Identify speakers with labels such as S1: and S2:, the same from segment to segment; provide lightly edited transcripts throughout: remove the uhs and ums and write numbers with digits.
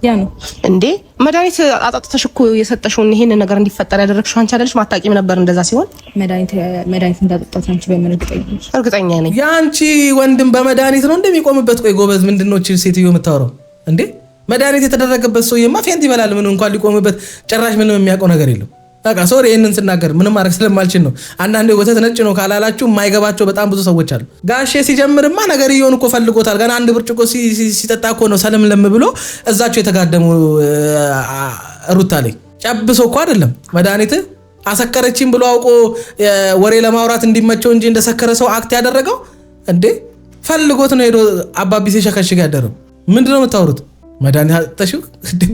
S1: ያ ነው
S2: እንዴ መድኃኒት አጣጥተሽ እኮ የሰጠሽውን ይሄን ነገር እንዲፈጠር ያደረግሽው አንቺ አይደለሽ? ማታቂም ነበር እንደዛ ሲሆን
S1: መድኃኒት እንዳጠጣሽ አንቺ በምን
S2: እርግጠኛ ነኝ?
S3: ያንቺ ወንድም በመድኃኒት ነው እንደሚቆምበት። ቆይ ጎበዝ፣ ምንድነው እቺ ሴትዮ የምታወራው እንዴ? መድኃኒት የተደረገበት ሰውዬማ ፌንት ይበላል። ምን እንኳን ሊቆምበት ጭራሽ ምንም የሚያውቀው ነገር የለም። በቃ ሶሪ ይሄንን ስናገር ምንም ማድረግ ስለማልችል ነው። አንዳንዴ ወተት ነጭ ነው ካላላችሁ የማይገባቸው በጣም ብዙ ሰዎች አሉ። ጋሼ ሲጀምርማ ነገር ይሆን እኮ ፈልጎታል። ገና አንድ ብርጭቆ ሲጠጣ እኮ ነው ሰለም ብሎ እዛቸው የተጋደሙ ሩታ ላይ ጨብሶ እኮ አይደለም መድኃኒት አሰከረችኝ ብሎ አውቆ ወሬ ለማውራት እንዲመቸው እንጂ እንደሰከረ ሰው አክት ያደረገው እንዴ ፈልጎት ነው። ሄዶ አባቢ ሲሸከሽግ ያደረው ምንድነው የምታወሩት? መድኃኒት አጠሽው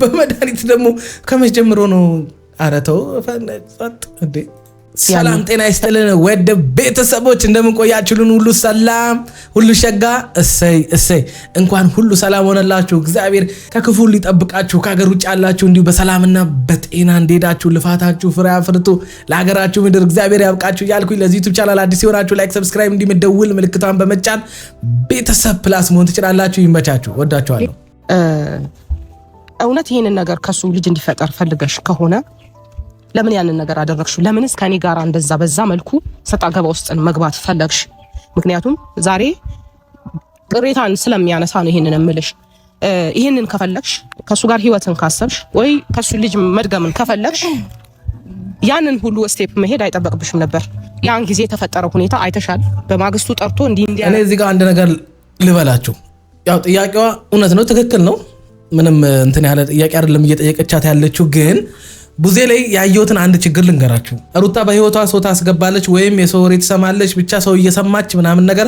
S3: በመድኃኒት ደግሞ ከመች ጀምሮ ነው? አረተው ፈንጣጥ እንዴ። ሰላም ጤና ይስጥልን ወደ ቤተሰቦች እንደምን ቆያችሁልን? ሁሉ ሰላም ሁሉ ሸጋ። እሰይ እንኳን ሁሉ ሰላም ሆነላችሁ። እግዚአብሔር ከክፉ ሊጠብቃችሁ ከሀገር ውጭ ያላችሁ እንዲሁ በሰላምና በጤና እንደሄዳችሁ ልፋታችሁ ፍሬ አፍርቶ ለሀገራችሁ ምድር እግዚአብሔር ያብቃችሁ እያልኩኝ ለዚህ ዩቲዩብ ቻናል አዲስ የሆናችሁ ላይክ፣ ሰብስክራይብ እንዲመደውል ምልክቷን በመጫን ቤተሰብ ፕላስ መሆን ትችላላችሁ። ይመቻችሁ። ወዳችኋለሁ።
S2: እውነት ይሄንን ነገር ከሱ ልጅ እንዲፈጠር ፈልገሽ ከሆነ ለምን ያንን ነገር አደረግሽ? ለምንስ ከኔ ጋር እንደዛ በዛ መልኩ ሰጣ ገባ ውስጥ መግባት ፈለግሽ? ምክንያቱም ዛሬ ቅሬታን ስለሚያነሳ ነው ይሄንን እምልሽ። ይሄንን ከፈለግሽ ከሱ ጋር ህይወትን ካሰብሽ ወይ ከሱ ልጅ መድገምን ከፈለግሽ ያንን ሁሉ ስቴፕ መሄድ አይጠበቅብሽም ነበር። ያን ጊዜ የተፈጠረው ሁኔታ አይተሻል። በማግስቱ ጠርቶ እንዲህ
S3: እኔ እዚህ ጋር አንድ ነገር ልበላችሁ። ያው ጥያቄዋ እውነት ነው፣ ትክክል ነው። ምንም እንትን ያለ ጥያቄ አይደለም እየጠየቀቻት ያለችው። ግን ቡዜ ላይ ያየሁትን አንድ ችግር ልንገራችሁ። ሩታ በህይወቷ ሰው ታስገባለች ወይም የሰው ወሬ ትሰማለች፣ ብቻ ሰው እየሰማች ምናምን ነገር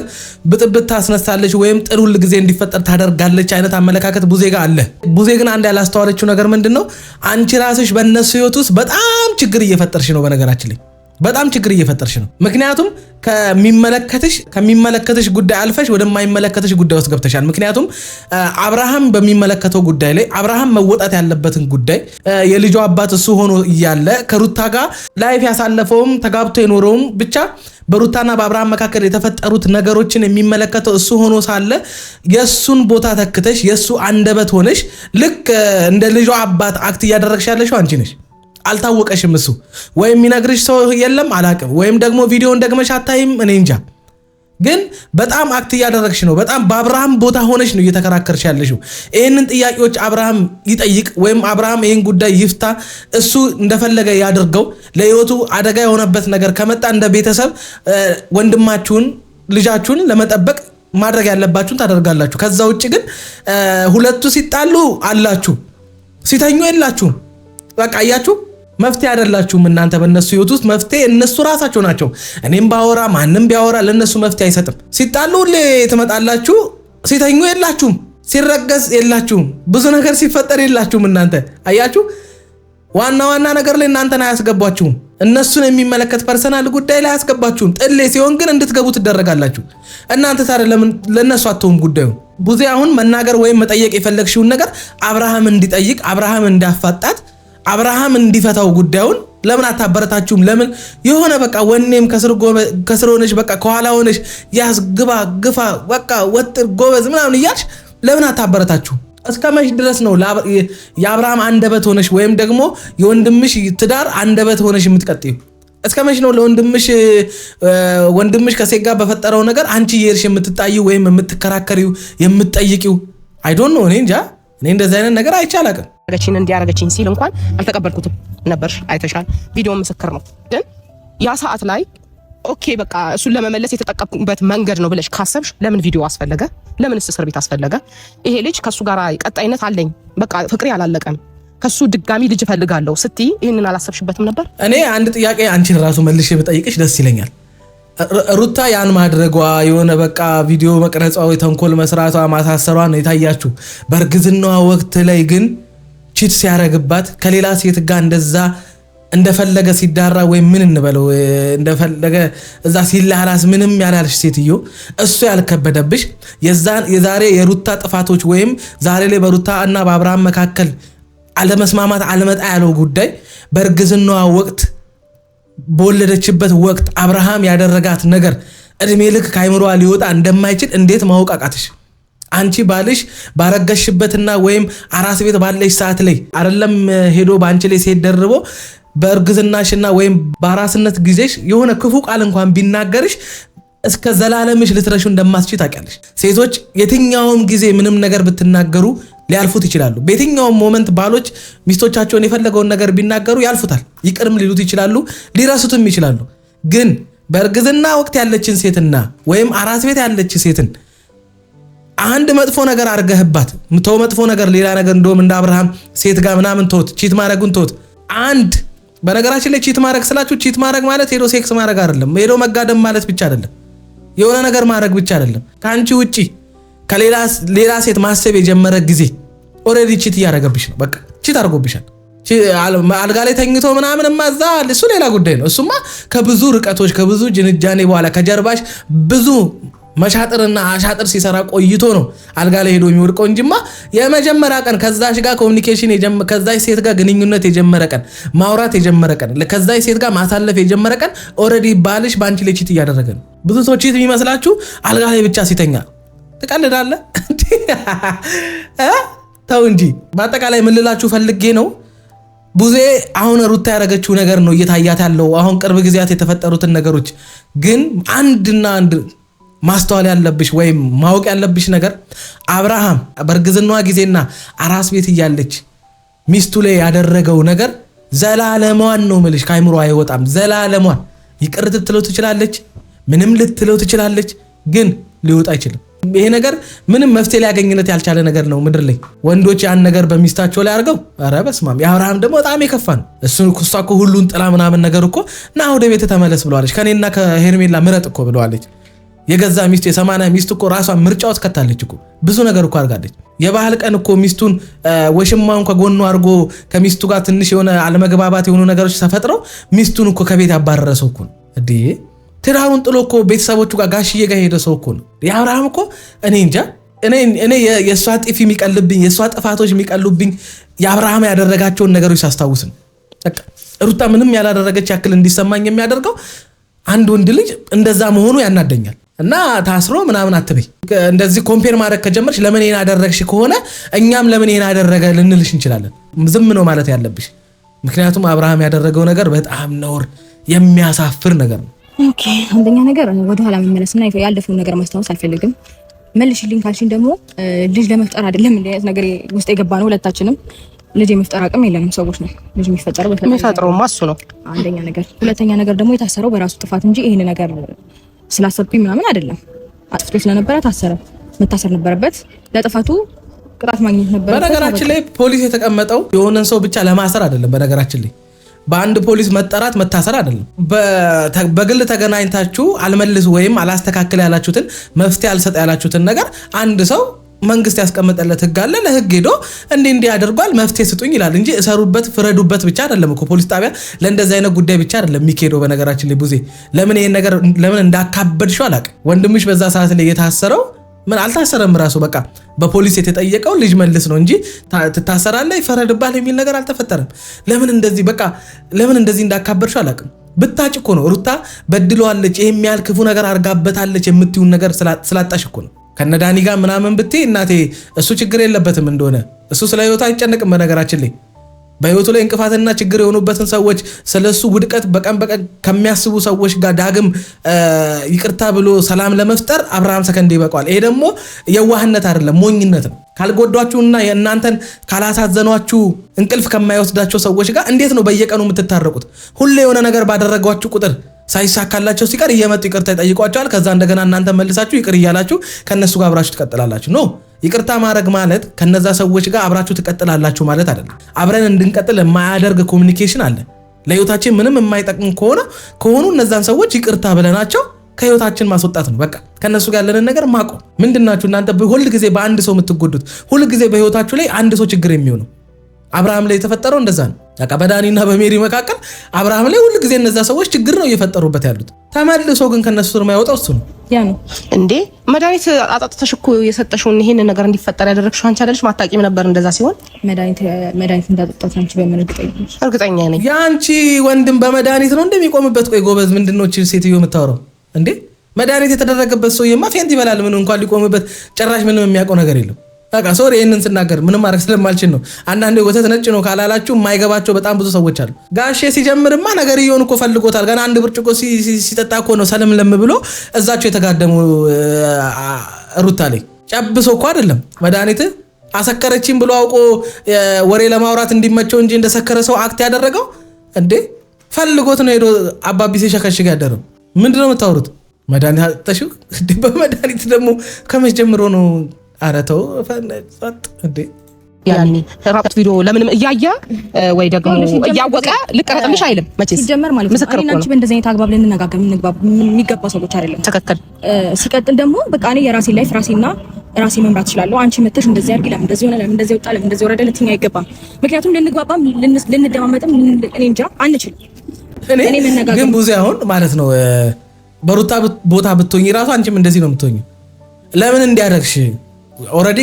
S3: ብጥብጥ ታስነሳለች ወይም ጥሩ ሁሉ ጊዜ እንዲፈጠር ታደርጋለች አይነት አመለካከት ቡዜ ጋር አለ። ቡዜ ግን አንድ ያላስተዋለችው ነገር ምንድነው? አንቺ ራስሽ በእነሱ ህይወት ውስጥ በጣም ችግር እየፈጠርሽ ነው። በነገራችን ላይ በጣም ችግር እየፈጠርሽ ነው። ምክንያቱም ከሚመለከትሽ ጉዳይ አልፈሽ ወደማይመለከትሽ ጉዳይ ውስጥ ገብተሻል። ምክንያቱም አብርሃም በሚመለከተው ጉዳይ ላይ አብርሃም መወጣት ያለበትን ጉዳይ የልጇ አባት እሱ ሆኖ እያለ ከሩታ ጋር ላይፍ ያሳለፈውም ተጋብቶ የኖረውም ብቻ በሩታና በአብርሃም መካከል የተፈጠሩት ነገሮችን የሚመለከተው እሱ ሆኖ ሳለ የሱን ቦታ ተክተሽ የሱ አንደበት ሆነሽ ልክ እንደ ልጇ አባት አክት እያደረግሽ ያለሽው አንቺ ነሽ። አልታወቀሽም። እሱ ወይም የሚነግርሽ ሰው የለም አላቅም፣ ወይም ደግሞ ቪዲዮን ደግመሽ አታይም፣ እኔ እንጃ። ግን በጣም አክት እያደረግሽ ነው። በጣም በአብርሃም ቦታ ሆነሽ ነው እየተከራከርሽ ያለሽው። ይህንን ጥያቄዎች አብርሃም ይጠይቅ ወይም አብርሃም ይህን ጉዳይ ይፍታ፣ እሱ እንደፈለገ ያድርገው። ለህይወቱ አደጋ የሆነበት ነገር ከመጣ እንደ ቤተሰብ ወንድማችሁን ልጃችሁን ለመጠበቅ ማድረግ ያለባችሁን ታደርጋላችሁ። ከዛ ውጭ ግን ሁለቱ ሲጣሉ አላችሁ፣ ሲተኙ የላችሁም። በቃ አያችሁ፣ መፍትሄ አይደላችሁም እናንተ። በእነሱ ህይወት ውስጥ መፍትሄ እነሱ ራሳቸው ናቸው። እኔም ባወራ ማንም ቢያወራ ለእነሱ መፍትሄ አይሰጥም። ሲጣሉ ሁሌ ትመጣላችሁ፣ ሲተኙ የላችሁም፣ ሲረገዝ የላችሁም፣ ብዙ ነገር ሲፈጠር የላችሁም እናንተ። አያችሁ፣ ዋና ነገር ላይ እናንተን አያስገባችሁም። እነሱን የሚመለከት ፐርሰናል ጉዳይ ላይ አያስገባችሁም። ጥሌ ሲሆን ግን እንድትገቡ ትደረጋላችሁ። እናንተ ታዲያ ለምን ለእነሱ አትሆም ጉዳዩ? ቡዜ አሁን መናገር ወይም መጠየቅ የፈለግሽውን ነገር አብርሃም እንዲጠይቅ፣ አብርሃም እንዳፋጣት፣ አብርሃም እንዲፈታው ጉዳዩን ለምን አታበረታችሁም? ለምን የሆነ በቃ ወኔም ከስር ሆነሽ በቃ ከኋላ ሆነሽ ያዝ ግባ ግፋ በቃ ወጥር ጎበዝ ምናምን እያልሽ ለምን አታበረታችሁ? እስከመች ድረስ ነው የአብርሃም አንደበት ሆነሽ ወይም ደግሞ የወንድምሽ ትዳር አንደበት ሆነሽ የምትቀጥዩ? እስከመች ነው ወንድምሽ ከሴት ጋር በፈጠረው ነገር አንቺ የርሽ የምትጣዩ ወይም የምትከራከሪው የምትጠይቂው? አይ ዶንት ኖ። እኔ እንጃ። እኔ እንደዚህ አይነት ነገር አይቻላቅም።
S2: አረጋችን እንዲያረጋችን ሲል እንኳን አልተቀበልኩትም ነበር። አይተሻል፣ ቪዲዮ ምስክር ነው። ግን ያ ሰዓት ላይ ኦኬ በቃ እሱን ለመመለስ የተጠቀምኩበት መንገድ ነው ብለሽ ካሰብሽ ለምን ቪዲዮ አስፈለገ? ለምንስ እስር ቤት አስፈለገ? ይሄ ልጅ ከሱ ጋር ቀጣይነት አለኝ፣ በቃ ፍቅሬ አላለቀም፣ ከሱ ድጋሚ ልጅ ፈልጋለሁ ስትይ ይሄንን አላሰብሽበትም ነበር?
S3: እኔ አንድ ጥያቄ አንቺን ራሱ መልሼ ብጠይቅሽ ደስ ይለኛል። ሩታ ያን ማድረጓ የሆነ በቃ ቪዲዮ መቅረጿ ወይ ተንኮል መስራቷ ማሳሰሯ ነው የታያችሁ። በእርግዝናዋ ወቅት ላይ ግን ቺት ሲያረግባት ከሌላ ሴት ጋር እንደዛ እንደፈለገ ሲዳራ ወይም ምን እንበለው እንደፈለገ እዛ ሲላላስ ምንም ያላልሽ ሴትዮ እሱ ያልከበደብሽ የዛሬ የሩታ ጥፋቶች ወይም ዛሬ ላይ በሩታ እና በአብርሃም መካከል አለመስማማት አለመጣ ያለው ጉዳይ በእርግዝናዋ ወቅት በወለደችበት ወቅት አብርሃም ያደረጋት ነገር እድሜ ልክ ከአይምሮዋ ሊወጣ እንደማይችል እንዴት ማወቅ አቃተሽ? አንቺ ባልሽ ባረጋሽበትና ወይም አራስ ቤት ባለሽ ሰዓት ላይ አይደለም ሄዶ ባንቺ ላይ ሴት ደርቦ በእርግዝናሽና ወይም በአራስነት ጊዜሽ የሆነ ክፉ ቃል እንኳን ቢናገርሽ እስከ ዘላለምሽ ልትረሹ እንደማትችይ ታውቂያለሽ። ሴቶች የትኛውም ጊዜ ምንም ነገር ብትናገሩ ሊያልፉት ይችላሉ። በየትኛውም ሞመንት ባሎች ሚስቶቻቸውን የፈለገውን ነገር ቢናገሩ ያልፉታል። ይቅርም ሊሉት ይችላሉ፣ ሊረሱትም ይችላሉ። ግን በእርግዝና ወቅት ያለችን ሴትና ወይም አራስ ቤት ያለች ሴትን አንድ መጥፎ ነገር አርገህባት ተው፣ መጥፎ ነገር ሌላ ነገር እንደውም እንደ አብርሃም ሴት ጋር ምናምን ተውት፣ ቺት ማድረጉን ተውት። አንድ በነገራችን ላይ ቺት ማድረግ ስላችሁ ቺት ማድረግ ማለት ሄዶ ሴክስ ማድረግ አይደለም፣ ሄዶ መጋደም ማለት ብቻ አይደለም፣ የሆነ ነገር ማድረግ ብቻ አይደለም። ከአንቺ ውጪ ከሌላ ሴት ማሰብ የጀመረ ጊዜ ኦልሬዲ ቺት እያደረገብሽ ነው። በቃ ቺት አድርጎብሻል። አልጋ ላይ ተኝቶ ምናምን ማዛ እሱ ሌላ ጉዳይ ነው። እሱማ ከብዙ ርቀቶች ከብዙ ጅንጃኔ በኋላ ከጀርባሽ ብዙ መሻጥርና አሻጥር ሲሰራ ቆይቶ ነው አልጋ ላይ ሄዶ የሚወድቀው እንጂማ የመጀመሪያ ቀን ከዛሽ ጋር ኮሙኒኬሽን ከዛሽ ሴት ጋር ግንኙነት የጀመረ ቀን ማውራት የጀመረ ቀን ከዛሽ ሴት ጋር ማሳለፍ የጀመረ ቀን ኦልሬዲ ባልሽ ባንቺ ላይ ቺት እያደረገ ነው። ብዙ ሰው ቺት የሚመስላችሁ አልጋ ላይ ብቻ ሲተኛ ትቀልዳለህ። ተው እንጂ። በአጠቃላይ ምን ልላችሁ ፈልጌ ነው ቡዜ አሁን ሩታ ያደረገችው ነገር ነው እየታያት ያለው አሁን ቅርብ ጊዜያት የተፈጠሩትን ነገሮች ግን አንድና አንድ ማስተዋል ያለብሽ ወይም ማወቅ ያለብሽ ነገር አብርሃም በእርግዝናዋ ጊዜና አራስ ቤት እያለች ሚስቱ ላይ ያደረገው ነገር ዘላለሟን ነው ምልሽ፣ ካይምሮ አይወጣም። ዘላለሟን ይቅር ልትለው ትችላለች፣ ምንም ልትለው ትችላለች፣ ግን ሊወጣ አይችልም። ይሄ ነገር ምንም መፍትሄ ሊያገኝለት ያልቻለ ነገር ነው ምድር ላይ። ወንዶች ያን ነገር በሚስታቸው ላይ አድርገው ኧረ በስማም። የአብርሃም ደግሞ በጣም የከፋ ነው። እሱ እኮ ሁሉን ጥላ ምናምን ነገር እኮ ና ወደ ቤት ተመለስ ብለዋለች። ከኔና ከሄርሜላ ምረጥ እኮ ብለዋለች። የገዛ ሚስቱ የ80 ሚስቱ እኮ ራሷን ምርጫው ትከታለች እኮ ብዙ ነገር እኮ አድርጋለች። የባህል ቀን እኮ ሚስቱን ወሽማውን ከጎኑ አድርጎ ከሚስቱ ጋር ትንሽ የሆነ አለመግባባት የሆኑ ነገሮች ተፈጥረው ሚስቱን እኮ ከቤት ያባረረ ሰው እኮ ነው እንዴ! ትዳሩን ጥሎ እኮ ቤተሰቦቹ ጋር ጋሽዬ ጋር ሄደ ሰው እኮ ነው። የአብርሃም እኮ እኔ እንጃ እኔ የእሷ ጢፍ የሚቀልብኝ የእሷ ጥፋቶች የሚቀሉብኝ የአብርሃም ያደረጋቸውን ነገሮች ሳስታውስ ነው። በቃ ሩታ ምንም ያላደረገች ያክል እንዲሰማኝ የሚያደርገው አንድ ወንድ ልጅ እንደዛ መሆኑ ያናደኛል። እና ታስሮ ምናምን አትበይ። እንደዚህ ኮምፔር ማድረግ ከጀመርሽ ለምን ይሄን አደረግሽ ከሆነ እኛም ለምን ይሄን አደረገ ልንልሽ እንችላለን። ዝም ነው ማለት ያለብሽ። ምክንያቱም አብርሃም ያደረገው ነገር በጣም ነውር የሚያሳፍር ነገር ነው።
S1: ኦኬ፣ አንደኛ ነገር ወደ ኋላ መመለስና ያለፈውን ነገር ማስታወስ አልፈልግም። መልሽልኝ ካልሽኝ ደግሞ ልጅ ለመፍጠር አይደለም እንደ አይነት ነገር ውስጥ የገባ ነው። ሁለታችንም ልጅ የመፍጠር አቅም የለንም ሰዎች ነው። ልጅ የሚፈጠረው ማሱ ነው አንደኛ ነገር። ሁለተኛ ነገር ደግሞ የታሰረው በራሱ ጥፋት እንጂ ይሄን ነገር ስላሰብኩኝ ምናምን አይደለም። አጥፍቶ ስለነበረ ታሰረ። መታሰር ነበረበት። ለጥፋቱ ቅጣት ማግኘት ነበረበት።
S3: በነገራችን ላይ ፖሊስ የተቀመጠው የሆነን ሰው ብቻ ለማሰር አይደለም። በነገራችን ላይ በአንድ ፖሊስ መጠራት መታሰር አይደለም። በግል ተገናኝታችሁ አልመልስ ወይም አላስተካክል ያላችሁትን መፍትሄ አልሰጥ ያላችሁትን ነገር አንድ ሰው መንግስት ያስቀመጠለት ህግ አለ። ለህግ ሄዶ እንዲህ ያደርጓል መፍትሄ ስጡኝ ይላል እንጂ እሰሩበት ፍረዱበት ብቻ አይደለም እኮ ፖሊስ ጣቢያ ለእንደዚህ አይነት ጉዳይ ብቻ አይደለም የሚካሄደው። በነገራችን ላይ ቡዜ ለምን ይሄን ነገር ለምን እንዳካበድሽው አላውቅም። ወንድምሽ በዛ ሰዓት ላይ የታሰረው ምን አልታሰረም። ራሱ በቃ በፖሊስ የተጠየቀው ልጅ መልስ ነው እንጂ ትታሰራለህ ይፈረድባል የሚል ነገር አልተፈጠረም። ለምን እንደዚህ እንዳካበድሽው አላውቅም። ብታጭ እኮ ነው ሩታ በድለዋለች ይሄ የሚያል ክፉ ነገር አርጋበታለች የምትዩን ነገር ስላጣሽ እኮ ነው። ከነዳኒ ጋር ምናምን ብትይ እናቴ እሱ ችግር የለበትም እንደሆነ እሱ ስለ ህይወቱ አይጨነቅም። በነገራችን ላይ በህይወቱ ላይ እንቅፋትና ችግር የሆኑበትን ሰዎች ስለሱ ውድቀት በቀን ከሚያስቡ ሰዎች ጋር ዳግም ይቅርታ ብሎ ሰላም ለመፍጠር አብርሃም ሰከንድ ይበቃዋል። ይሄ ደግሞ የዋህነት አይደለም ሞኝነት ነው። ካልጎዷችሁና የእናንተን ካላሳዘኗችሁ እንቅልፍ ከማይወስዳቸው ሰዎች ጋር እንዴት ነው በየቀኑ የምትታረቁት? ሁሌ የሆነ ነገር ባደረጓችሁ ቁጥር ሳይሳካላቸው ሲቀር እየመጡ ይቅርታ ይጠይቋቸዋል። ከዛ እንደገና እናንተ መልሳችሁ ይቅር እያላችሁ ከነሱ ጋር አብራችሁ ትቀጥላላችሁ። ኖ ይቅርታ ማድረግ ማለት ከነዛ ሰዎች ጋር አብራችሁ ትቀጥላላችሁ ማለት አይደለም። አብረን እንድንቀጥል የማያደርግ ኮሙኒኬሽን አለ። ለህይወታችን ምንም የማይጠቅም ከሆኑ እነዛን ሰዎች ይቅርታ ብለናቸው ከህይወታችን ማስወጣት ነው። በቃ ከነሱ ጋር ያለንን ነገር ማቆም። ምንድናችሁ እናንተ ሁል ጊዜ በአንድ ሰው የምትጎዱት? ሁል ጊዜ በህይወታችሁ ላይ አንድ ሰው ችግር የሚሆነው አብርሃም ላይ የተፈጠረው እንደዛ ነው። በቃ በዳኒና በሜሪ መካከል አብርሃም ላይ ሁሉ ጊዜ እነዛ ሰዎች ችግር ነው እየፈጠሩበት ያሉት። ተመልሶ ግን ከነሱ ስር የማይወጣው እሱ ነው።
S2: ያ ነው እንዴ መድኃኒት አጣጥተሽ እኮ የሰጠሽውን ይሄን ነገር እንዲፈጠር ያደረግሽው አንቺ አይደለሽ? ማታቂም ነበር እንደዛ ሲሆን
S1: መድኃኒት እንዳጠጣት አንቺ በምን
S2: እርግጠኛ ነኝ?
S3: ያንቺ ወንድም በመድኃኒት ነው እንደሚቆምበት። ቆይ ጎበዝ ምንድነው እቺ ሴትዮ የምታወራው እንዴ? መድኃኒት የተደረገበት ሰውዬማ ፌንት ይበላል። ምን እንኳን ሊቆምበት ጭራሽ ምንም የሚያውቀው ነገር የለም። በቃ ሶሪ ይሄንን ስናገር ምንም ማድረግ ስለማልችል ነው። አንዳንዴ ወተት ነጭ ነው ካላላችሁ የማይገባቸው በጣም ብዙ ሰዎች አሉ። ጋሼ ሲጀምርማ ነገር ይሆን እኮ ፈልጎታል። ገና አንድ ብርጭቆ ሲጠጣ እኮ ነው ሰለም ብሎ እዛቸው የተጋደሙ ሩታ ላይ ጨብሶ እኮ አይደለም መድኃኒት አሰከረችኝ ብሎ አውቆ ወሬ ለማውራት እንዲመቸው እንጂ እንደሰከረ ሰው አክት ያደረገው እንዴ ፈልጎት ነው ሄዶ አባቢ ሲሸከሽግ ያደረው። ምንድነው የምታወሩት? መድኃኒት አጠሽው እንዴ? በመድኃኒት ደግሞ ከመች ጀምሮ ነው? ኧረ ተው እንዴ!
S2: ያኒ ራፕት ቪዲዮ ለምንም እያየ ወይ ደግሞ እያወቀ ልቀረጥልሽ አይልም። መቼስ
S1: ሲጀመር ማለት ነው እኔ አንቺ በእንደዚህ አይነት አግባብ ልንነጋገር የሚገባ ሰዎች አይደለም።
S2: ተከከል
S1: ሲቀጥል ደግሞ በቃ እኔ የራሴ ላይፍ ራሴና ራሴ መምራት እችላለሁ። አንቺ መተሽ እንደዚህ አድርጊ፣ ለምን እንደዚህ ሆነ፣ ለምን እንደዚህ ወጣ፣ ለምን እንደዚህ ወረደ ልትኛ አይገባም። ምክንያቱም ልንግባባም ልንደማመጥም እኔ እንጃ አንችልም።
S3: እኔ መነጋገር ግን ብዙ አሁን ማለት ነው በሩታ ቦታ ብትሆኚ ራሱ አንቺም እንደዚህ ነው የምትሆኚ። ለምን እንዲያደርግሽ ኦልሬዲ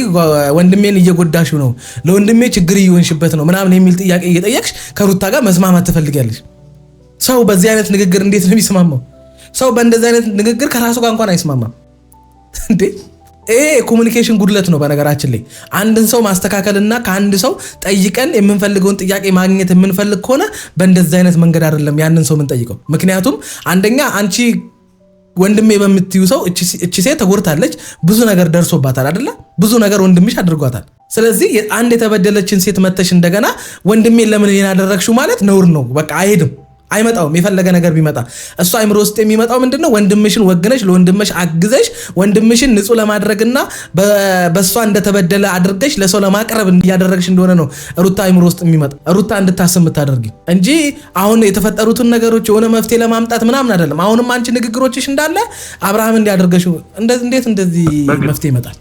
S3: ወንድሜን እየጎዳሽው ነው፣ ለወንድሜ ችግር እየሆንሽበት ነው ምናምን የሚል ጥያቄ እየጠየቅሽ ከሩታ ጋር መስማማት ትፈልጊያለሽ። ሰው በዚህ አይነት ንግግር እንዴት ነው የሚስማማው? ሰው በእንደዚህ አይነት ንግግር ከራሱ ጋር እንኳን አይስማማም እንዴ! ይሄ ኮሙኒኬሽን ጉድለት ነው። በነገራችን ላይ አንድን ሰው ማስተካከልና ከአንድ ሰው ጠይቀን የምንፈልገውን ጥያቄ ማግኘት የምንፈልግ ከሆነ በእንደዚህ አይነት መንገድ አይደለም ያንን ሰው የምንጠይቀው። ምክንያቱም አንደኛ አንቺ ወንድሜ በምትዩ ሰው እቺ ሴት ተጎድታለች፣ ብዙ ነገር ደርሶባታል አይደለ? ብዙ ነገር ወንድምሽ አድርጓታል። ስለዚህ አንድ የተበደለችን ሴት መተሽ እንደገና ወንድሜ ለምን ይሄን አደረግሽው ማለት ነውር ነው። በቃ አይሄድም፣ አይመጣውም። የፈለገ ነገር ቢመጣ እሱ አይምሮ ውስጥ የሚመጣው ምንድነው? ወንድምሽን ወግነሽ ለወንድምሽ አግዘሽ ወንድምሽን ንጹህ ለማድረግና በሷ እንደተበደለ አድርገሽ ለሰው ለማቅረብ እያደረግሽ እንደሆነ ነው ሩታ አይምሮ ውስጥ የሚመጣ ሩታ እንድታስብ የምታደርጊ እንጂ አሁን የተፈጠሩትን ነገሮች የሆነ መፍትሄ ለማምጣት ምናምን አይደለም። አሁንም አንቺ ንግግሮችሽ እንዳለ አብርሃም እንዲያደርገሽ እንደዚህ እንደዚህ መፍትሄ ይመጣል።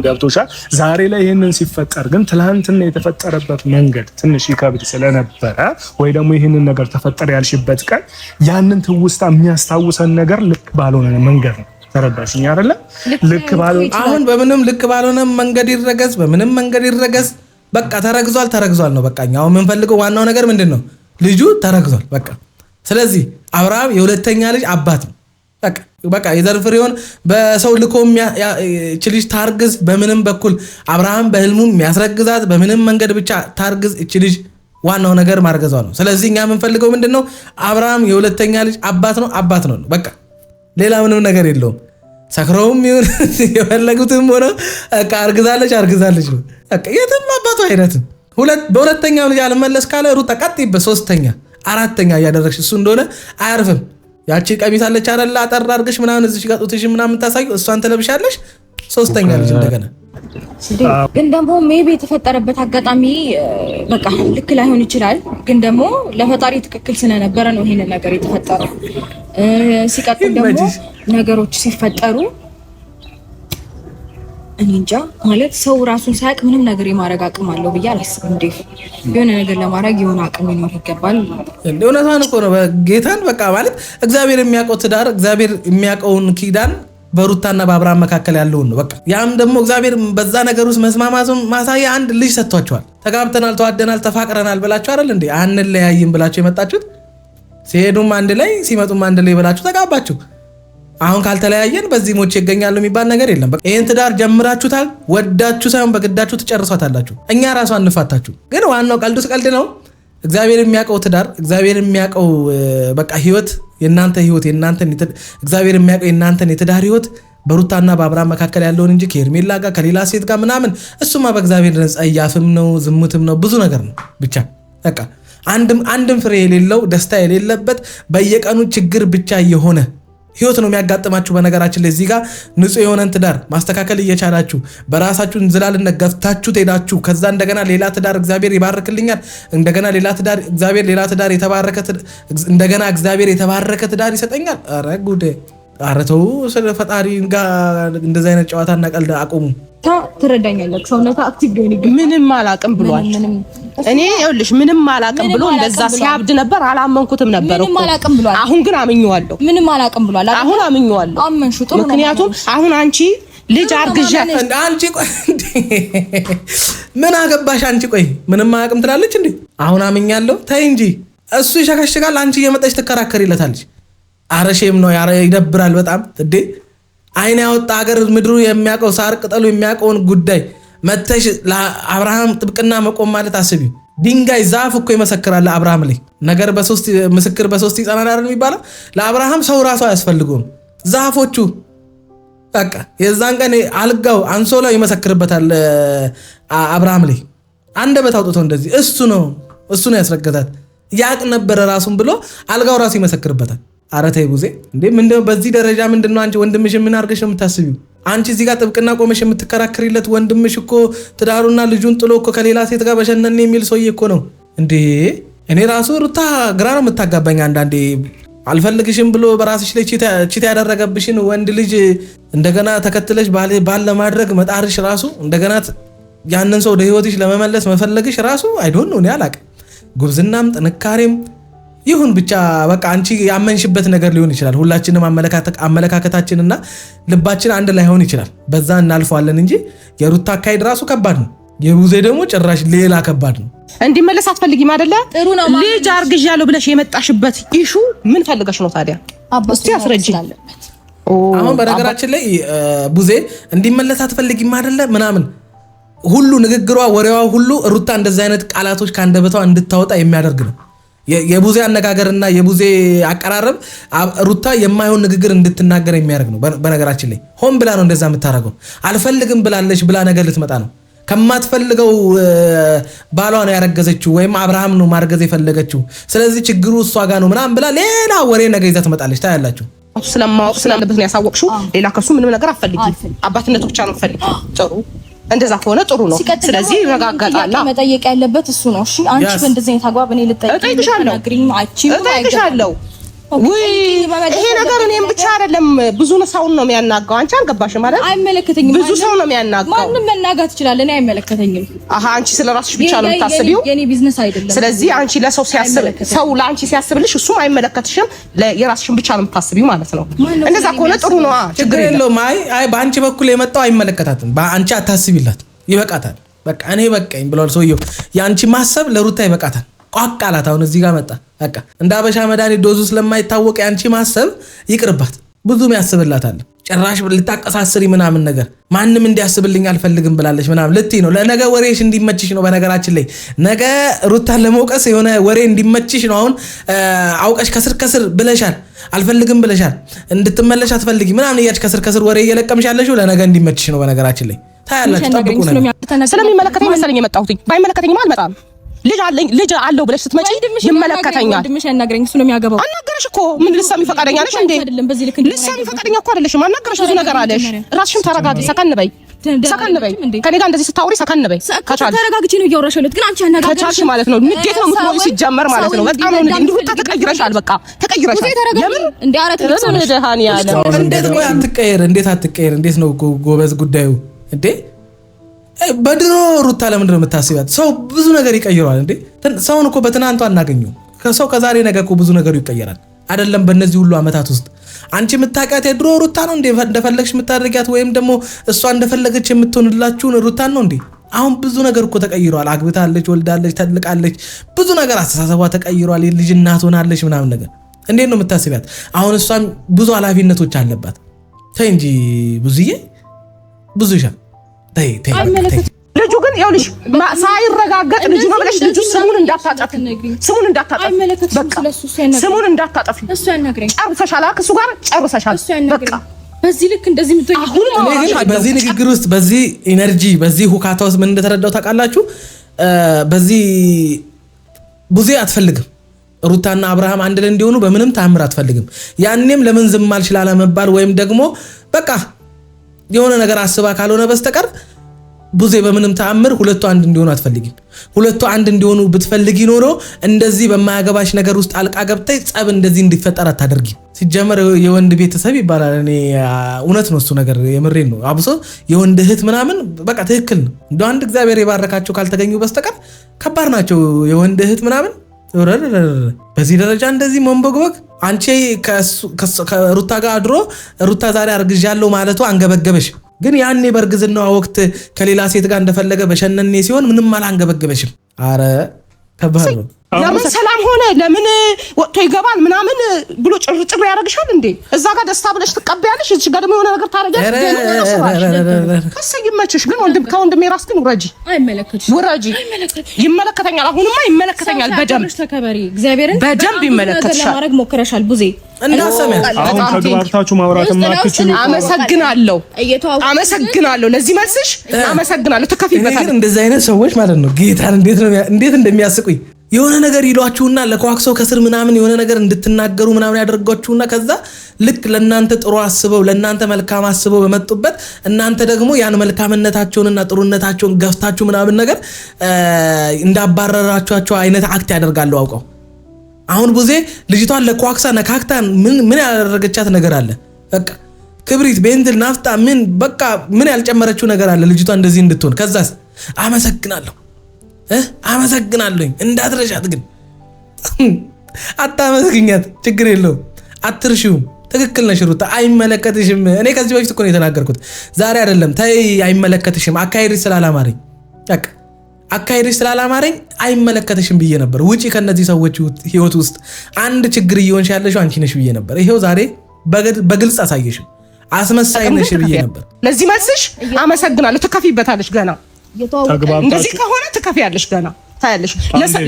S4: ገብቶሻል። ዛሬ ላይ ይህንን ሲፈጠር ግን ትላንትና የተፈጠረበት መንገድ ትንሽ ይከብድ ስለነበረ ወይ ደግሞ ይህንን ነገር ተፈጠረ ያልሽበት ቀን ያንን ትውስታ የሚያስታውሰን ነገር ልክ ባልሆነ መንገድ ነው። ተረዳሽኝ አይደለ? ልክ ባልሆነ
S3: አሁን በምንም ልክ ባልሆነ መንገድ ይረገዝ፣ በምንም መንገድ ይረገዝ፣ በቃ ተረግዟል ነው በቃ። አሁን የምንፈልገው ዋናው ነገር ምንድን ነው? ልጁ ተረግዟል በቃ። ስለዚህ አብርሃም የሁለተኛ ልጅ አባት ነው በቃ የዘር ፍሬውን በሰው ልኮ እቺ ልጅ ታርግዝ። በምንም በኩል አብርሃም በህልሙ የሚያስረግዛት በምንም መንገድ ብቻ ታርግዝ። እቺ ልጅ ዋናው ነገር ማርገዟ ነው። ስለዚህ እኛ የምንፈልገው ምንድነው? አብርሃም የሁለተኛ ልጅ አባት ነው በቃ። ሌላ ምንም ነገር የለውም። ሰክረውም ይሁን የፈለጉትም ሆነ በቃ አርግዛለች ነው በቃ። የትም አባቱ አይነትም። በሁለተኛው ልጅ አልመለስ ካለ ሩታ ቀጥይበት፣ ሶስተኛ አራተኛ እያደረግሽ እሱ እንደሆነ አያርፍም። ያቺ ቀሚስ አለች አይደል? አጠር አድርገሽ ምናምን እዚህ ጋጡትሽ ምናምን ታሳዩ፣ እሷን ተለብሻለሽ። ሶስተኛ ልጅ እንደገና
S1: ግን ደግሞ ሜቢ የተፈጠረበት አጋጣሚ በቃ ልክ ላይሆን ይችላል። ግን ደግሞ ለፈጣሪ ትክክል ስለነበረ ነው ይሄንን ነገር የተፈጠረው። ሲቀጥል ደግሞ ነገሮች ሲፈጠሩ እኔ እንጃ ማለት ሰው ራሱን ሳያውቅ ምንም ነገር የማድረግ አቅም አለው ብዬ አላስብም። እንዴ የሆነ ነገር ለማድረግ የሆነ አቅም ይኖር ይገባል።
S3: እውነታን እኮ ነው ጌታን በቃ ማለት እግዚአብሔር የሚያውቀው ትዳር እግዚአብሔር የሚያውቀውን ኪዳን በሩታና በአብርሃም መካከል ያለውን ነው በቃ። ያም ደግሞ እግዚአብሔር በዛ ነገር ውስጥ መስማማቱን ማሳያ አንድ ልጅ ሰጥቷቸዋል። ተጋብተናል፣ ተዋደናል፣ ተፋቅረናል ብላችሁ አይደል እንዴ አንለያይም ብላችሁ የመጣችሁት? ሲሄዱም አንድ ላይ ሲመጡም አንድ ላይ ብላችሁ ተጋባችሁ። አሁን ካልተለያየን በዚህ ሞቼ ይገኛሉ የሚባል ነገር የለም። በቃ ይሄን ትዳር ጀምራችሁታል፣ ወዳችሁ ሳይሆን በግዳችሁ ትጨርሷታላችሁ። እኛ ራሱ አንፋታችሁ። ግን ዋናው ቀልዱስ ቀልድ ነው። እግዚአብሔር የሚያውቀው ትዳር እግዚአብሔር የሚያውቀው በቃ ህይወት የናንተ ህይወት እግዚአብሔር የሚያውቀው የናንተን የትዳር ህይወት በሩታና በአብርሃም መካከል ያለውን እንጂ ከሄርሜላ ጋር ከሌላ ሴት ጋር ምናምን እሱማ በእግዚአብሔር ጸያፍም ነው፣ ዝሙትም ነው፣ ብዙ ነገር ነው። ብቻ በቃ አንድም ፍሬ የሌለው ደስታ የሌለበት በየቀኑ ችግር ብቻ የሆነ ህይወት ነው የሚያጋጥማችሁ። በነገራችን ላይ እዚህ ጋር ንጹህ የሆነን ትዳር ማስተካከል እየቻላችሁ በራሳችሁ እንዝላልነት ገፍታችሁ ትሄዳችሁ። ከዛ እንደገና ሌላ ትዳር እግዚአብሔር ይባርክልኛል፣ እንደገና ሌላ ትዳር እግዚአብሔር ሌላ ትዳር እንደገና እግዚአብሔር የተባረከ ትዳር ይሰጠኛል። ኧረ ጉዴ! ኧረ ተው፣ ስለ ፈጣሪ ጋር እንደዚህ አይነት ጨዋታና ቀልድ አቁሙ።
S1: ትረዳኛለህ? ሰውነታ አክቲቭ ሊሆን ይገባል።
S2: ምንም አላቅም ብሏል። እኔ ይኸውልሽ ምንም አላቅም ብሎ እንደዛ ሲያብድ ነበር። አላመንኩትም ነበር እኮ አሁን ግን አምኜዋለሁ።
S1: ምንም አላቅም ብሏል።
S2: አሁን አምኜዋለሁ።
S1: አመንሹ ጥሩ።
S2: ምክንያቱም አሁን አንቺ ልጅ አርግዣ
S3: አንቺ ቆይ ምን አገባሽ አንቺ? ቆይ ምንም አላቅም ትላለች እንዴ? አሁን አምኛለሁ። ተይ እንጂ እሱ ይሸከሽጋል፣ አንቺ እየመጣች ትከራከሪለታለች። አረሼም ነው ይደብራል በጣም እንዴ። አይን ያወጣ ሀገር ምድሩ የሚያውቀው ሳር ቅጠሉ የሚያውቀውን ጉዳይ መተሽ ለአብርሃም ጥብቅና መቆም ማለት አስቢው። ድንጋይ ዛፍ እኮ ይመሰክራል አብርሃም ላይ ነገር በሶስት ምስክር በሶስት ይጸናል አይደል የሚባለው። ለአብርሃም ሰው ራሱ አያስፈልገውም። ዛፎቹ በቃ የዛን ቀን አልጋው አንሶላው ይመሰክርበታል አብርሃም ላይ አንደበት አውጥቶ እንደዚህ እሱ ነው ያስረገዛት ያቅ ነበር ራሱን ብሎ አልጋው ራሱ ይመሰክርበታል። ኧረ ተይ ቡዜ እንዴ ምንድነው በዚህ ደረጃ ምንድነው አንቺ ወንድምሽ ምን አድርገሽ ነው የምታስቢው? አንቺ እዚህ ጋር ጥብቅና ቆመሽ የምትከራከሪለት ወንድምሽ እኮ ትዳሩና ልጁን ጥሎ እኮ ከሌላ ሴት ጋር በሸነን የሚል ሰውዬ እኮ ነው እንዴ። እኔ ራሱ ሩታ ግራ ነው የምታጋባኝ አንዳንዴ። አልፈልግሽም ብሎ በራስሽ ላይ ቺታ ያደረገብሽን ወንድ ልጅ እንደገና ተከትለሽ ባል ለማድረግ መጣርሽ ራሱ እንደገና ያንን ሰው ወደ ህይወትሽ ለመመለስ መፈለግሽ ራሱ አይዶን ነው እኔ አላቅም። ጉብዝናም ጥንካሬም ይሁን ብቻ በቃ አንቺ ያመንሽበት ነገር ሊሆን ይችላል። ሁላችንም አመለካከታችንና ልባችን አንድ ላይ ሆን ይችላል። በዛ እናልፈዋለን እንጂ የሩታ አካሄድ ራሱ ከባድ ነው። የቡዜ ደግሞ ጭራሽ ሌላ ከባድ ነው።
S2: እንዲመለስ አትፈልጊም አይደለ? ልጅ አርግዣለሁ ብለሽ የመጣሽበት ኢሹ ምን ፈልገሽ ነው ታዲያ? እስቲ አስረጅ።
S3: አሁን በነገራችን ላይ ቡዜ እንዲመለስ አትፈልጊም አይደለ ምናምን ሁሉ ንግግሯ ወሬዋ ሁሉ ሩታ እንደዛ አይነት ቃላቶች ካንደበቷ እንድታወጣ የሚያደርግ ነው። የቡዜ አነጋገርና የቡዜ አቀራረብ ሩታ የማይሆን ንግግር እንድትናገር የሚያደርግ ነው። በነገራችን ላይ ሆን ብላ ነው እንደዛ የምታደርገው። አልፈልግም ብላለች ብላ ነገር ልትመጣ ነው። ከማትፈልገው ባሏ ነው ያረገዘችው ወይም አብርሃም ነው ማርገዝ የፈለገችው። ስለዚህ ችግሩ እሷ ጋር ነው ምናምን ብላ ሌላ ወሬ ነገር ይዛ ትመጣለች። ታያላችሁ።
S2: ስለማወቅ ስላለበት ነው ያሳወቅሽው። ሌላ ከሱ ምንም ነገር አትፈልጊም። አባትነቱ ብቻ ነው ፈልጊ። ጥሩ እንደዛ ከሆነ ጥሩ ነው። ስለዚህ ረጋጋጣላ
S1: መጠየቅ ያለበት እሱ ነው። እሺ አንቺ በእንደዚህ አይነት አግባብ እኔ
S2: ልጠይቅሻለሁ። ይሄ ነገር እኔም ብቻ አይደለም ብዙ ሰውን ነው የሚያናጋው። አንቺ አልገባሽም ማለት
S1: አይመለከተኝም።
S2: ብዙ ሰው ነው የሚያናጋው።
S1: ማንንም መናጋት ይችላል። እኔ አይመለከተኝም።
S2: አንቺ ስለራስሽ ብቻ ነው የምታስቢው።
S1: የኔ ቢዝነስ አይደለም።
S2: ስለዚህ አንቺ ለሰው ሲያስብ ሰው ለአንቺ ሲያስብልሽ እሱም አይመለከትሽም። የራስሽን ብቻ ነው የምታስቢው ማለት ነው። እንደዛ ከሆነ ጥሩ ነው።
S3: ችግር የለውም። አይ በአንቺ በኩል የመጣው አይመለከታትም። በአንቺ አታስቢላት፣ ይበቃታል። በቃ እኔ በቃኝ ብሏል ሰውየው። የአንቺ ማሰብ ለሩታ ይበቃታል። ቋቃላት አሁን እዚህ ጋር መጣ። በቃ እንደ አበሻ መድኃኒት ዶዙ ስለማይታወቅ ያንቺ ማሰብ ይቅርባት። ብዙም ያስብላታል። ጭራሽ ልታቀሳስሪ ምናምን ነገር ማንም እንዲያስብልኝ አልፈልግም ብላለች ምናምን ልትይ ነው። ለነገ ወሬሽ እንዲመችሽ ነው። በነገራችን ላይ ነገ ሩታን ለመውቀስ የሆነ ወሬ እንዲመችሽ ነው። አሁን አውቀሽ ከስር ብለሻል፣ አልፈልግም ብለሻል፣ እንድትመለሽ አትፈልጊ ምናምን እያልሽ ከስር ወሬ እየለቀምሽ ያለሽው ለነገ እንዲመችሽ ነው። በነገራችን ላይ ታያላችሁ። ጠብቁ ነው።
S2: ስለሚመለከተኝ መሰለኝ የመጣሁት። ባይመለከተኝማ አልመጣም። ልጅ አለው ብለሽ ስትመጪ ይመለከተኛል።
S1: ወንድምሽ ያናገረኝ እሱ ነው የሚያገባው።
S2: አናገረሽ እኮ ምን ልትሰሚ ፈቃደኛ ነሽ እንዴ? ልትሰሚ ፈቃደኛ እኮ አይደለሽም። አናገረሽ ብዙ ነገር አለሽ። ራስሽን ተረጋጊ። ሰከን በይ። ከኔ ጋር እንደዚህ ስታወሪ ሰከን በይ።
S1: ተረጋግቼ ነው እያወራሽ ያለሁት፣ ግን አንቺ ያናገረሽ
S2: ከቻልሽ ማለት ነው። ንዴት ነው የምትሞይ ሲጀመር ማለት ነው። በጣም ነው እንዲሁ ተቀይረሻል። በቃ ተቀይረሻል። የምን
S1: እንዴ አረት ነው
S2: ደሃኒ ያለ
S3: እንዴት ነው አትቀየር? እንዴት ነው ጎበዝ ጉዳዩ እንዴ? በድሮ ሩታ ለምንድን ነው የምታስቢያት? ሰው ብዙ ነገር ይቀይረዋል እንዴ። ሰውን እኮ በትናንቱ አናገኘው። ከሰው ከዛሬ ነገ እኮ ብዙ ነገሩ ይቀየራል። አይደለም በእነዚህ ሁሉ አመታት ውስጥ አንቺ የምታውቂያት የድሮ ሩታ ነው እንዴ እንደፈለግሽ የምታደርጊያት? ወይም ደግሞ እሷ እንደፈለገች የምትሆንላችሁን ሩታን ነው እንዴ? አሁን ብዙ ነገር እኮ ተቀይሯል። አግብታለች፣ ወልዳለች፣ ተልቃለች። ብዙ ነገር አስተሳሰቧ ተቀይሯል። የልጅ እናት ሆናለች ምናምን ነገር። እንዴት ነው የምታስቢያት? አሁን እሷም ብዙ ኃላፊነቶች አለባት። ተይ እንጂ ብዙዬ ብዙ ይሻል።
S2: ልጁ ግን ይኸውልሽ ሳይረጋገጥ ልጁ ነው ብለሽ ልጁ ስሙን እንዳታጠፊ
S1: እሱ ያናግረኝ።
S2: ጨርሰሻል። ከእሱ ጋር ጨርሰሻል። በቃ
S1: በዚህ ልክ እንደዚህ
S3: በዚህ ንግግር ውስጥ በዚህ ኢነርጂ በዚህ ሁካታ ውስጥ ምን እንደተረዳው ታውቃላችሁ? በዚህ ቡዜ አትፈልግም ሩታና አብርሃም አንድ ላይ እንዲሆኑ በምንም ታምር አትፈልግም። ያንንም ለምን ዝም አልሽ ላለመባል ወይም ደግሞ በቃ የሆነ ነገር አስባ ካልሆነ በስተቀር ቡዜ በምንም ተአምር ሁለቱ አንድ እንዲሆኑ አትፈልጊም። ሁለቱ አንድ እንዲሆኑ ብትፈልጊ ኖሮ እንደዚህ በማያገባሽ ነገር ውስጥ አልቃ ገብተይ ጸብ እንደዚህ እንዲፈጠር አታደርጊም። ሲጀመር የወንድ ቤተሰብ ይባላል። እኔ እውነት ነው እሱ ነገር የምሬን ነው። አብሶ የወንድ እህት ምናምን በቃ ትክክል ነው። እንደው አንድ እግዚአብሔር የባረካቸው ካልተገኙ በስተቀር ከባድ ናቸው የወንድ እህት ምናምን። በዚህ ደረጃ እንደዚህ መንበግበግ አንቺ ከሩታ ጋር አድሮ ሩታ ዛሬ አርግዣለሁ ማለቱ አንገበገበሽ። ግን ያኔ በእርግዝናዋ ወቅት ከሌላ ሴት ጋር እንደፈለገ በሸነኔ ሲሆን ምንም አላንገበገበሽም። አረ ከባድ ነው።
S2: ለምን ሰላም ሆነ ለምን ወጥቶ ይገባል ምናምን ብሎ ጭር ያደርግሻል እንዴ? እዛ ጋር ደስታ ብለሽ ትቀበያለሽ፣ እዚህ ጋር ደግሞ የሆነ ነገር ታረጋለሽ። ከሰይመችሽ ግን ከወንድሜ ራስ ግን ውረጂ።
S1: አይመለከትሽ
S2: ውረጂ። ይመለከተኛል። አሁንማ ይመለከተኛል። በደንብ
S1: ተከበሪ። እግዚአብሔርን
S2: በደንብ ይመለከትሻል።
S1: ለማድረግ ሞክረሻል ቡዜ።
S4: አሁን ተግባብታችሁ ማውራት ማትችሉ።
S2: አመሰግናለሁ። ለዚህ መልስሽ አመሰግናለሁ። ትከፊበታለሽ።
S3: እንደዚህ አይነት ሰዎች ማለት ነው ጌታን እንዴት እንደሚያስቁኝ የሆነ ነገር ይሏችሁና ለኳክሰው ከስር ምናምን የሆነ ነገር እንድትናገሩ ምናምን ያደርጓችሁና ከዛ ልክ ለናንተ ጥሩ አስበው ለናንተ መልካም አስበው በመጡበት እናንተ ደግሞ ያን መልካምነታቸውንና ጥሩነታቸውን ገፍታችሁ ምናምን ነገር እንዳባረራችኋቸው አይነት አክት ያደርጋሉ አውቀው። አሁን ቡዜ ልጅቷን ለኳክሳ ነካክታ ምን ያደረገቻት ነገር አለ? በቃ ክብሪት፣ ቤንዝል፣ ናፍጣ ምን በቃ ምን ያልጨመረችው ነገር አለ ልጅቷ እንደዚህ እንድትሆን? ከዛስ አመሰግናለሁኝ እንዳትረሻት ግን አታመስግኛት፣ ችግር የለውም አትርሺውም። ትክክል ነሽ ሩታ፣ አይመለከትሽም። እኔ ከዚህ በፊት እኮ ነው የተናገርኩት፣ ዛሬ አይደለም። ተይ አይመለከትሽም፣ አካሄድሽ ስላላማረኝ በቃ አካሄድሽ ስላላማረኝ አይመለከትሽም ብዬ ነበር። ውጪ ከነዚህ ሰዎች ህይወት ውስጥ አንድ ችግር እየሆንሽ ያለሽው አንቺ ነሽ ብዬ ነበር። ይሄው ዛሬ በግልጽ አሳየሽ። አስመሳይ ነሽ ብዬ ነበር።
S2: ለዚህ መልስሽ አመሰግናለሁ። ትከፊበታለሽ ገና እንደዚህ ከሆነ ትከፊያለሽ ገና ታያለሽ።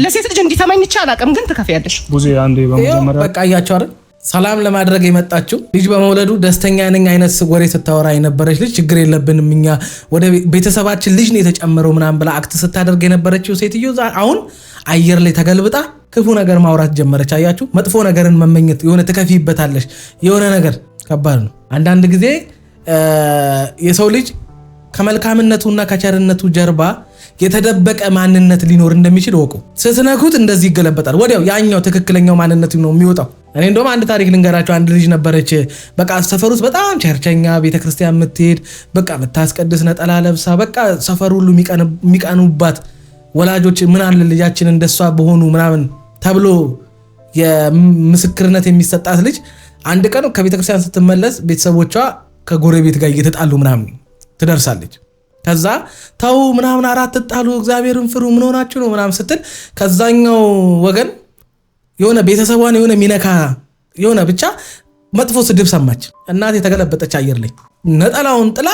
S2: ለሴት ልጅ እንዲተመኝቻ አላውቅም፣ ግን ትከፊያለሽ።
S4: ቡዜ አንዴ በመጀመሪያ
S3: በቃ አያችሁ አይደል ሰላም ለማድረግ የመጣችው ልጅ በመውለዱ ደስተኛ ነኝ አይነት ወሬ ስታወራ የነበረች ልጅ ችግር የለብንም እኛ ወደ ቤተሰባችን ልጅ ነው የተጨመረው ምናምን ብላ አክት ስታደርግ የነበረችው ሴትዮ አሁን አየር ላይ ተገልብጣ ክፉ ነገር ማውራት ጀመረች። አያችሁ መጥፎ ነገርን መመኘት የሆነ ትከፊበታለሽ። የሆነ ነገር ከባድ ነው። አንዳንድ ጊዜ የሰው ልጅ ከመልካምነቱና ከቸርነቱ ጀርባ የተደበቀ ማንነት ሊኖር እንደሚችል ወቁ። ስትነኩት እንደዚህ ይገለበጣል ወዲያው ያኛው ትክክለኛው ማንነት ነው የሚወጣው። እኔ እንደውም አንድ ታሪክ ልንገራቸው። አንድ ልጅ ነበረች በቃ ሰፈር ውስጥ በጣም ቸርቸኛ ቤተክርስቲያን የምትሄድ በቃ የምታስቀድስ ነጠላ ለብሳ በቃ ሰፈር ሁሉ የሚቀኑባት ወላጆች ምን አለ ልጃችን እንደሷ በሆኑ ምናምን ተብሎ የምስክርነት የሚሰጣት ልጅ አንድ ቀን ከቤተክርስቲያን ስትመለስ ቤተሰቦቿ ከጎረቤት ጋር እየተጣሉ ምናምን ትደርሳለች። ከዛ ተው ምናምን አራት ተጣሉ እግዚአብሔርን ፍሩ ምን ሆናችሁ ነው ምናምን ስትል ከዛኛው ወገን የሆነ ቤተሰቧን የሆነ ሚነካ የሆነ ብቻ መጥፎ ስድብ ሰማች። እናት የተገለበጠች አየር ላይ ነጠላውን ጥላ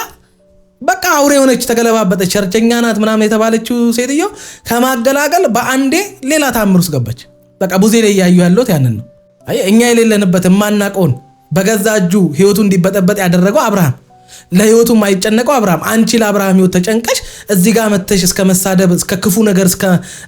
S3: በቃ አውሬ ሆነች፣ ተገለባበጠች። ቸርቸኛ ናት ምናምን የተባለችው ሴትዮ ከማገላገል በአንዴ ሌላ ታምር ውስጥ ገባች። በቃ ቡዜ ላይ ያዩ ያለው ያንን ነው። አይ እኛ የሌለንበት የማናቀውን በገዛ እጁ ህይወቱ እንዲበጠበጥ ያደረገው አብርሃም፣ ለህይወቱ የማይጨነቀው አብርሃም። አንቺ ለአብርሃም ህይወት ተጨንቀሽ እዚህ ጋር መተሽ እስከ መሳደብ እስከ ክፉ ነገር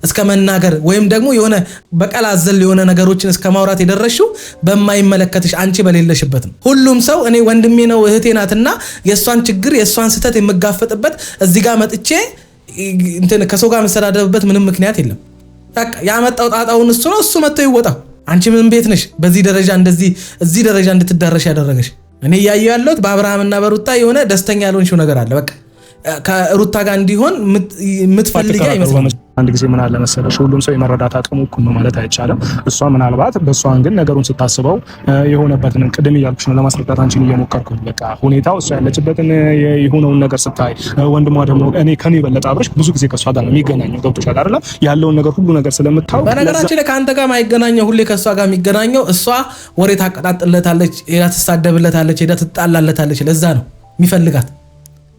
S3: እስከ መናገር ወይም ደግሞ የሆነ በቀል አዘል የሆነ ነገሮችን እስከ ማውራት የደረሽው በማይመለከትሽ አንቺ በሌለሽበት ነው። ሁሉም ሰው እኔ ወንድሜ ነው እህቴ ናትና የእሷን ችግር የእሷን ስህተት የምጋፈጥበት እዚህ ጋር መጥቼ ከሰው ጋር መሰዳደብበት ምንም ምክንያት የለም። በቃ ያመጣው ጣጣውን እሱ ነው፣ እሱ መጥቶ ይወጣው። አንቺ ምን ቤት ነሽ በዚህ ደረጃ እንደዚህ እዚህ ደረጃ እንድትዳረሽ ያደረገሽ? እኔ ያየው ያለሁት በአብርሃምና በሩታ የሆነ ደስተኛ ያልሆንሽው ነገር አለ። በቃ ከሩታ ጋር እንዲሆን የምትፈልጊ አይመስልም።
S4: አንድ ጊዜ ምን አለ መሰለሽ ሁሉም ሰው የመረዳት አቅሙ እኩል ነው ማለት አይቻልም። እሷ ምናልባት በእሷን ግን ነገሩን ስታስበው የሆነበትን ቅድም እያልኩሽ ነው ለማስረዳት አንቺን እየሞከርኩት በቃ ሁኔታው እሷ ያለችበትን የሆነውን ነገር ስታይ ወንድሟ ደግሞ እኔ ከኔ የበለጠ አብረሽ ብዙ ጊዜ ከእሷ ጋር ነው የሚገናኘው። ገብቶሻል አይደለም? ያለውን ነገር ሁሉ ነገር ስለምታውቅ
S3: በነገራችን ላይ ከአንተ ጋር ማይገናኘው ሁሌ ከእሷ ጋር የሚገናኘው እሷ ወሬ ታቀጣጥለታለች፣ ሄዳ ትሳደብለታለች፣ ሄዳ ትጣላለታለች። ለዛ ነው የሚፈልጋት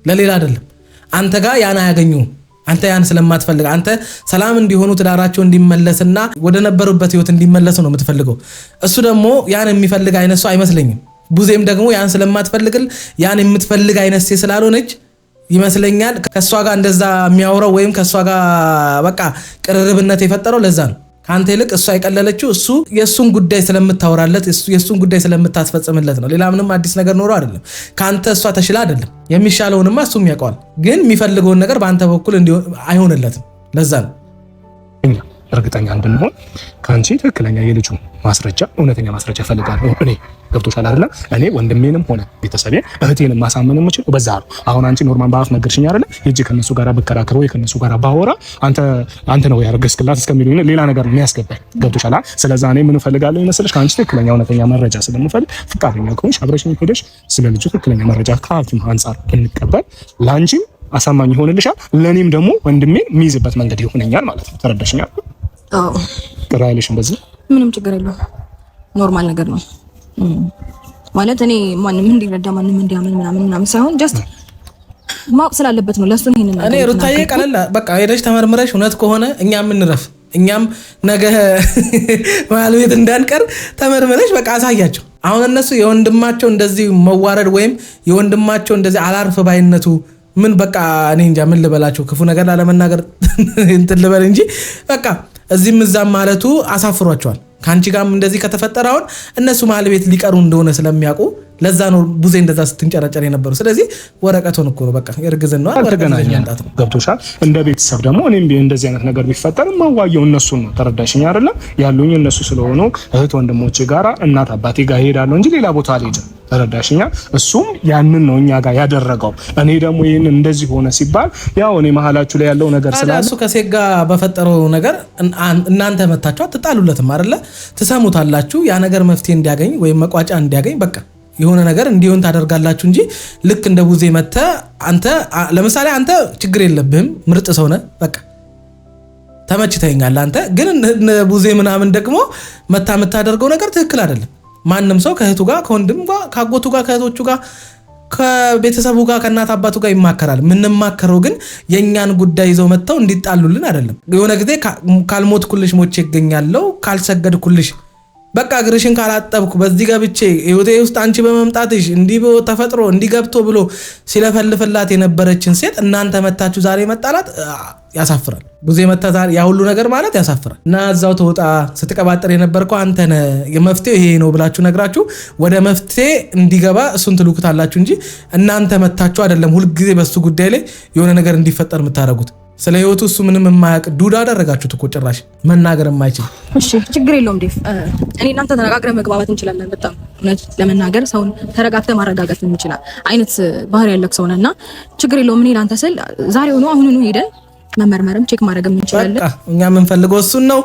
S3: ለሌላ አይደለም። አንተ ጋር ያን አያገኙም። አንተ ያን ስለማትፈልግ አንተ ሰላም እንዲሆኑ ትዳራቸው እንዲመለስና ወደ ነበሩበት ህይወት እንዲመለሱ ነው የምትፈልገው። እሱ ደግሞ ያን የሚፈልግ አይነት ሰው አይመስለኝም። ቡዜም ደግሞ ያን ስለማትፈልግል ያን የምትፈልግ አይነት ሴት ስላልሆነች ይመስለኛል ከሷ ጋር እንደዛ የሚያወራው ወይም ከሷ ጋር በቃ ቅርርብነት የፈጠረው ለዛ ነው። ካንተ ይልቅ እሷ የቀለለችው እሱ የሱን ጉዳይ ስለምታወራለት የሱን ጉዳይ ስለምታስፈጽምለት ነው። ሌላ ምንም አዲስ ነገር ኖሮ አይደለም። ካንተ እሷ ተሽላ አይደለም። የሚሻለውንማ እሱም ያውቀዋል። ግን የሚፈልገውን ነገር በአንተ በኩል አይሆንለትም። ለዛ ነው
S4: እኛ እርግጠኛ እንድንሆን ከአንቺ ትክክለኛ የልጁ ማስረጃ እውነተኛ ማስረጃ ፈልጋለሁ እኔ። ገብቶሻል አይደለ? እኔ ወንድሜንም ሆነ ቤተሰቤን እህቴንም ማሳመን የምችለው በዛ ነው። አሁን አንቺ ኖርማል በአፍ ነገርሽኝ አይደለ? እጅ ከነሱ ጋር ብከራከር ወይ ከነሱ ጋር ባወራ አንተ ነው ያረገዝክላት እስከሚሉኝ ሌላ ነገር የሚያስገባኝ። ገብቶሻል? ስለዛ እኔ ምን ፈልጋለሁ ይመስልሽ? ከአንቺ ትክክለኛ እውነተኛ መረጃ ስለምፈልግ ፍቃደኛ ከሆንሽ አብረሽኝ ሄደሽ ስለ ልጁ ትክክለኛ መረጃ ከሐኪም አንፃር እንቀበል። ለአንቺም አሳማኝ ይሆንልሻል፣ ለእኔም ደግሞ ወንድሜን የሚይዝበት መንገድ ይሆነኛል ማለት ነው። ተረዳሽኛል? ቅር አይልሽም? በዚህ
S1: ምንም ችግር የለውም። ኖርማል ነገር ነው ማለት እኔ ማንም እንዲረዳ ማንም እንዲያምን ምናምን ሳይሆን ጀስት ማወቅ ስላለበት ነው። ለሱ ይሄንን ነገር
S3: እኔ ሩታዬ ቀለላ በቃ ሄደሽ ተመርምረሽ እውነት ከሆነ እኛም እንረፍ። እኛም ነገ ማለት እንዳንቀር ተመርምረሽ በቃ አሳያቸው። አሁን እነሱ የወንድማቸው እንደዚህ መዋረድ ወይም የወንድማቸው እንደዚህ አላርፍ ባይነቱ ምን በቃ እኔ እንጃ ምን ልበላቸው፣ ክፉ ነገር ላለመናገር እንትን ልበል እንጂ በቃ እዚህም እዛም ማለቱ አሳፍሯቸዋል። ካንቺ ጋርም እንደዚህ ከተፈጠረ አሁን እነሱ መሀል ቤት ሊቀሩ እንደሆነ ስለሚያውቁ ለዛ ነው ቡዜ እንደዛ ስትንጨረጨር የነበሩ። ስለዚህ ወረቀቱን እኮ ነው በቃ እርግዝና
S4: ተገናኘን። ገብቶሻል? እንደ ቤተሰብ ደግሞ እኔም እንደዚህ አይነት ነገር ቢፈጠር ማዋየው እነሱን ነው። ተረዳሽኝ አይደለ? ያሉኝ እነሱ ስለሆኑ እህት ወንድሞቼ ጋራ እናት አባቴ ጋር ሄዳለሁ እንጂ ሌላ ቦታ አልሄድም። ተረዳሽኛ? እሱም ያንን ነው እኛ ጋር ያደረገው። እኔ ደግሞ ይሄን እንደዚህ ሆነ ሲባል ያው እኔ መሀላችሁ ላይ ያለው ነገር ስላለ
S3: እሱ ከሴት ጋር በፈጠረው ነገር እናንተ መታችሁ አትጣሉለትም አይደለ? ትሰሙታላችሁ። ያ ነገር መፍትሄ እንዲያገኝ ወይም መቋጫ እንዲያገኝ በቃ የሆነ ነገር እንዲሆን ታደርጋላችሁ እንጂ ልክ እንደ ቡዜ መተ አንተ ለምሳሌ አንተ ችግር የለብህም ምርጥ ሰው ነህ፣ በቃ ተመችተኛል። አንተ ግን ቡዜ ምናምን ደግሞ መታ የምታደርገው ነገር ትክክል አይደለም። ማንም ሰው ከእህቱ ጋር ከወንድም ጋር ከአጎቱ ጋር ከእህቶቹ ጋር ከቤተሰቡ ጋር ከእናት አባቱ ጋር ይማከራል። የምንማከረው ግን የእኛን ጉዳይ ይዘው መጥተው እንዲጣሉልን አይደለም። የሆነ ጊዜ ካልሞትኩልሽ ሞቼ ይገኛለሁ፣ ካልሰገድኩልሽ በቃ እግርሽን ካላጠብኩ በዚህ ገብቼ ህይወቴ ውስጥ አንቺ በመምጣትሽ እንዲህ ተፈጥሮ እንዲህ ገብቶ ብሎ ሲለፈልፍላት የነበረችን ሴት እናንተ መታችሁ ዛሬ መጣላት ያሳፍራል። ቡዜ መታ ዛሬ ያ ሁሉ ነገር ማለት ያሳፍራል። እና እዛው ተወጣ ስትቀባጠር የነበርከው አንተ ነህ። የመፍትሄው ይሄ ነው ብላችሁ ነግራችሁ ወደ መፍትሄ እንዲገባ እሱን ትልኩታላችሁ እንጂ እናንተ መታችሁ አይደለም ሁልጊዜ በሱ ጉዳይ ላይ የሆነ ነገር እንዲፈጠር የምታደርጉት። ስለ ህይወቱ እሱ ምንም የማያውቅ ዱዳ አደረጋችሁት እኮ ጭራሽ መናገር የማይችል።
S1: እሺ ችግር የለውም ዴቭ፣ እኔ እናንተ ተነጋግረን መግባባት እንችላለን። በጣም እውነት ለመናገር ሰውን ተረጋግተህ ማረጋጋት እንችላለን አይነት ባህሪ ያለክ ሰው ነህና ችግር የለውም። እኔ ላንተ ስል ዛሬውኑ አሁኑኑ ሄደን መመርመርም ቼክ ማድረግ እንችላለን።
S3: በቃ እኛ የምንፈልገው እሱን ነው።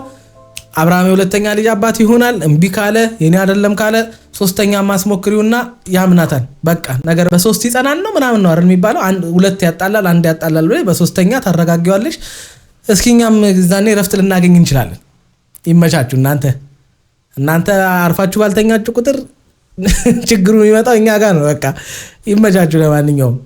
S3: አብርሃም የሁለተኛ ልጅ አባት ይሆናል። እምቢ ካለ የኔ አይደለም ካለ ሶስተኛ ማስሞክሪውና ያምናታል። በቃ ነገር በሶስት ይጸናል ነው ምናምን ነው አይደል የሚባለው። ሁለት ያጣላል አንድ ያጣላል ብለህ በሶስተኛ ታረጋጊዋለሽ። እስኪኛም ዛኔ ረፍት ልናገኝ እንችላለን። ይመቻችሁ። እናንተ አርፋችሁ ባልተኛችሁ ቁጥር ችግሩ የሚመጣው እኛ ጋር ነው። በቃ ይመቻችሁ። ለማንኛውም